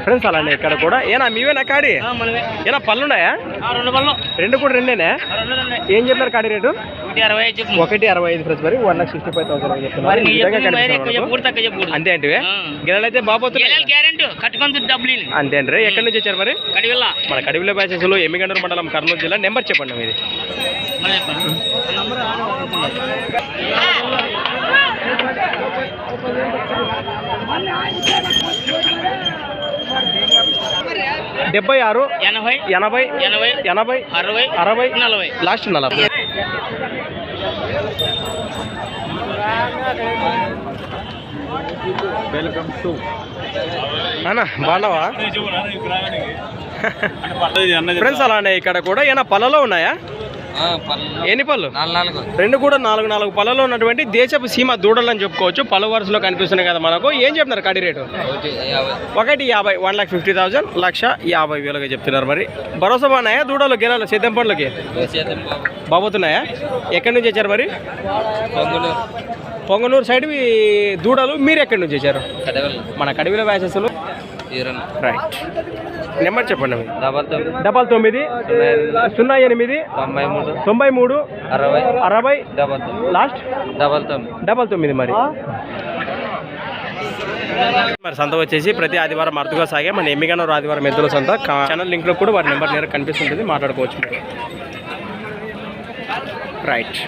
Friends అలానే ఇక్కడ కూడా ఏనా మీవేనా కాడి ఏనా పళ్ళు ఉన్నాయా? రెండు కూడా రెండేనా? ఏం చెప్పారు కాడి రేటు? 1.65 ఫ్రెండ్స్ మరి 1,65,000 చెప్తున్నారు. అంతే అంటే గిన్నెలు అయితే బాబోతున్నాయి అంతే అంటే. ఎక్కడి నుంచి వచ్చారు మరి? మన కడివిల బ్యాచెస్లో ఎమ్మిగండూరు మండలం కర్నూలు జిల్లా. నెంబర్ చెప్పండి మీది. డెబ్బై 6 80 60 లాస్ట్ 40. వెల్కమ్ టు అన్నా బాగున్నావా ఫ్రెండ్స్? అలానే ఇక్కడ కూడా ఏమైనా పళ్ళలో ఉన్నాయా? ఎన్ని పళ్ళు? రెండు కూడా 4 పళ్ళలో ఉన్నటువంటి దేశపు సీమ దూడలు అని చెప్పుకోవచ్చు. పలు వరుసలో కనిపిస్తున్నాయి కదా మనకు. ఏం చెప్తున్నారు కడి రేటు? 1,50,000 1,50,000 1,50,000 చెప్తున్నారు. మరి భరోసా బాగున్నాయా దూడలు గిరాలు సేద్యం పనులకి బాబోతున్నాయా? ఎక్కడి నుంచి వచ్చారు మరి? పొంగనూరు సైడ్ దూడలు. మీరు ఎక్కడి నుంచి వచ్చారు? మన కడివిల వ్యాసెస్లు. రైట్. నెంబర్ చెప్పండి. 99 08 93 60 లాస్ట్ 99. మరి సంత వచ్చేసి ప్రతి ఆదివారం అరుదుగా సాగే మన ఎమ్మిగనూరు ఆదివారం ఎద్దుల సంత. ఛానల్ లింక్లో కూడా వారి నెంబర్ నేర కనిపిస్తుంటుంది, మాట్లాడుకోవచ్చు. రైట్.